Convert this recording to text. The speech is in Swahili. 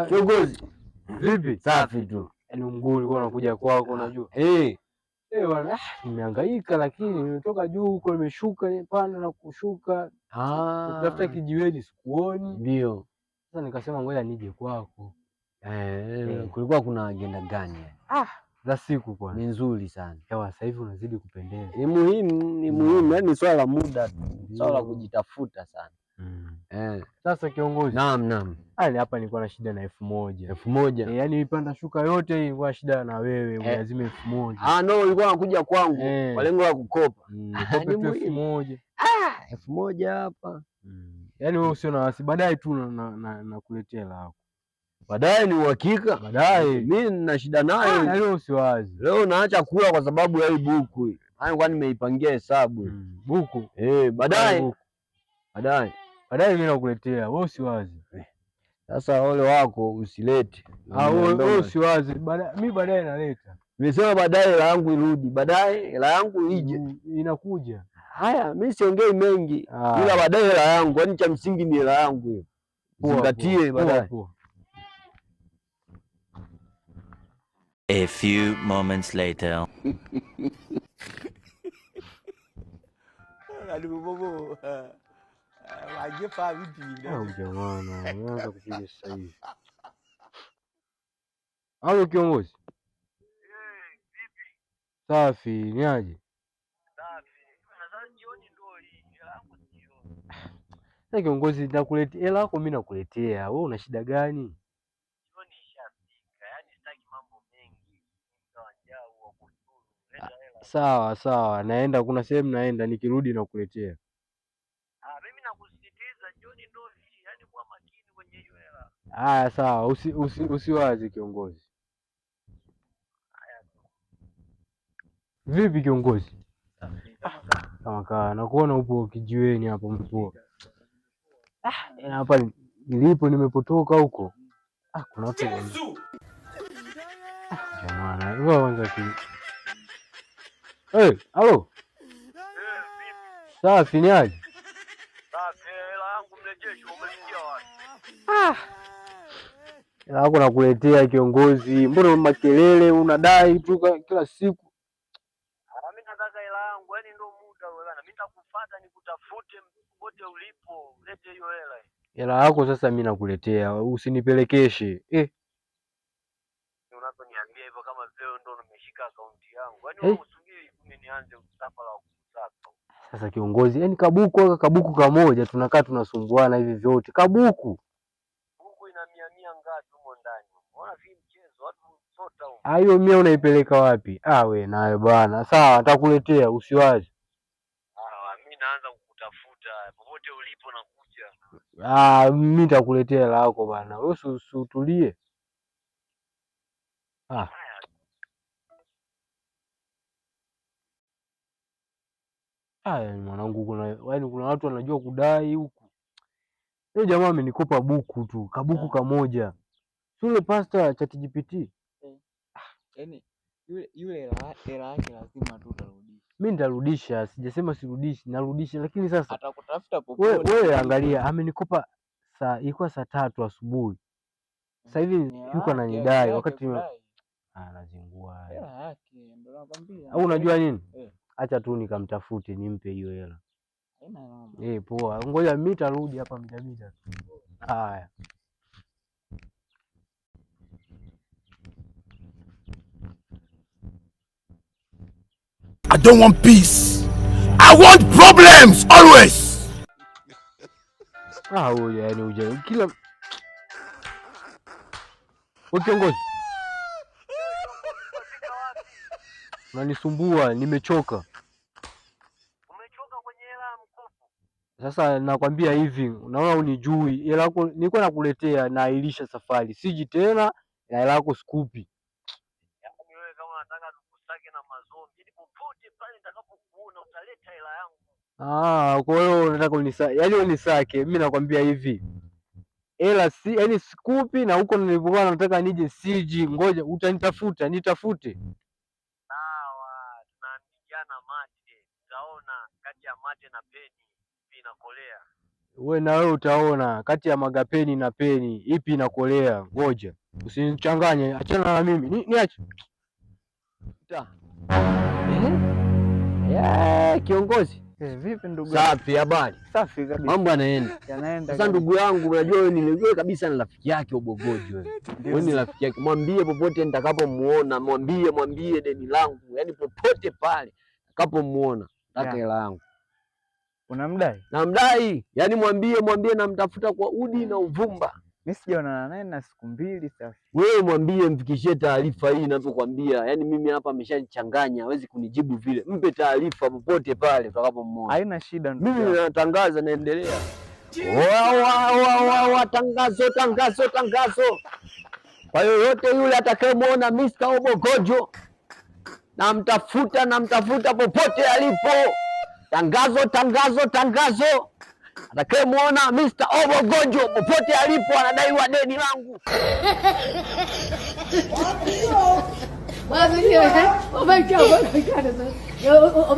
Kiongozi. Vipi? Safi tu. Yaani mguu ulikuwa unakuja kwako unajua. Bwana, nimehangaika lakini nimetoka juu huko nimeshuka nimepanda na kushuka. Nitafuta kijiweni sikuoni. Ndio. Sasa nikasema ngoja nije kwako. Kulikuwa kuna agenda gani? Za siku kwa. Ni nzuri sana. Sawa, sasa hivi unazidi kupendeza. Ni muhimu, yaani swala la muda tu. Swala la kujitafuta sana. Sasa kiongozi. Naam. Yaani hapa nilikuwa na shida na 1000. 1000. Yaani nipanda shuka yote hii nilikuwa shida na wewe, lazima 1000. No, ulikuwa unakuja kwangu kwa lengo la kukopa. Nikope 1000. 1000 hapa. Yaani wewe usio na wasi, baadaye tu nakuletea lako. Baadaye ni uhakika. Baadaye mimi nina shida naye. Yaani wewe usiwazi. Leo naacha kula kwa sababu ya hii buku hii. Yaani kwa nimeipangia hesabu. Buku. Baadaye mimi nakuletea. Wewe usiwazi. Sasa ole wako usilete. Wewe usiwazi. Mimi baadaye naleta. Nimesema baadaye hela yangu irudi. Baadaye hela yangu ije. Inakuja. Haya, mimi siongei mengi. Ila baadaye hela yangu, yaani cha msingi ni hela yangu hiyo. Zingatie baadaye. A few moments later. Jamani, unaanza kupiga sasa hivi. Halo kiongozi. Safi, ni aje? Sasa kiongozi, nakuletea hela yako, mimi nakuletea. Wewe una shida gani? Sawa, naenda, kuna sehemu naenda, nikirudi nakuletea. Mimi nakusisitiza jioni ndio hii, yaani kuwa makini kwenye hiyo hela. Haya sawa, usiwazi kiongozi. Vipi kiongozi? Kama nakuona upo kijiweni hapo mpoa. Hapa nilipo nimepotoka huko. Kuna watu jamani, wewe kwanza halo. Safi, ni aje? Safi, hela yangu mrejesho umesikia wapi? Hela yako nakuletea kiongozi. Mbona makelele unadai tu kila siku? Mimi nataka hela yangu, yaani ndio muda wewe bana. Mimi nitakufuata nikutafute popote ulipo, lete hiyo hela. Hela yako sasa mimi nakuletea, usinipelekeshe. Unaponiambia hivyo kama vile ndio umeshika akaunti yangu. Yaani wewe usubiri mimi nianze msafara wa kusaka. Sasa kiongozi, yaani kabuku kamoja tunakaa tunasumbuana hivi vyote. Kabuku ina 100 ngapi huko ndani? Unaona vi mchezo watu sota huko. Hiyo 100 unaipeleka wapi? We nawe bwana. Sawa, nitakuletea usiwazi. Mimi naanza kukutafuta popote ulipo nakuja. Mimi nitakuletea hela yako bwana. Wewe utulie. Mwanangu, kuna watu wanajua kudai huku. Yule jamaa amenikopa buku tu, kabuku kamoja. Yule pasta ChatGPT. Yaani yule hela yake lazima tu utarudisha. Mimi nitarudisha, sijasema sirudishi, narudisha, lakini sasa atakutafuta popote. Wewe angalia, amenikopa ilikuwa saa 3 asubuhi. Sasa hivi yuko ananidai wakati anazingua. Hela yake ndio nakwambia. Au unajua nini? Acha tu nikamtafute nimpe hiyo hela. Haina mama. Poa. Ngoja mimi nitarudi hapa mida. Haya. I don't want peace. I want problems always. Yaani kila kiongozi. Unanisumbua, nimechoka. Umechoka kwenye hela ya mkopo? Sasa nakwambia hivi, unaona unijui. Hela yako nilikuwa nakuletea na ailisha safari. Siji tena na hela yako sikupi. Yaani wewe kama unataka tukusake na mazombi, popote pale nitakapokuona utaleta hela yangu. Kwa hiyo unataka unisake. Mimi nakwambia hivi. Hela yaani sikupi na huko nilipokuwa nataka nije siji. Ngoja utanitafuta, nitafute. Tunaandikiana mate, utaona kati ya mate na peni inakolea. Wewe na wewe utaona kati ya Magapeni na Peni ipi inakolea. Ngoja usinichanganye, achana na mimi. Niache. Kiongozi. Vipi ndugu? Safi, habari? Safi kabisa. Mambo yanaenda. Yanaenda. Sasa ndugu yangu, unajua wewe nilijua kabisa ni rafiki yake Ubogoji wewe. Wewe ni rafiki yake. Mwambie popote nitakapomuona, mwambie deni langu. Yaani popote pale nitakapomuona, nataka hela yangu. Unamdai? Namdai. Yaani mwambie namtafuta kwa udi na uvumba. Mimi sijaonana naye na siku 2 sasa. Wewe mwambie, mfikishie taarifa hii ninavyokuambia. Yaani mimi hapa ameshanichanganya, hawezi kunijibu vile. Mpe taarifa popote pale utakapomuona. Haina shida ndugu. Mimi natangaza, naendelea. Tangazo. Kwa yoyote yule atakayemuona Mr. Ubogojo, namtafuta popote alipo. Tangazo. Atakayemuona Mr. Ubogojo popote alipo anadaiwa deni langu.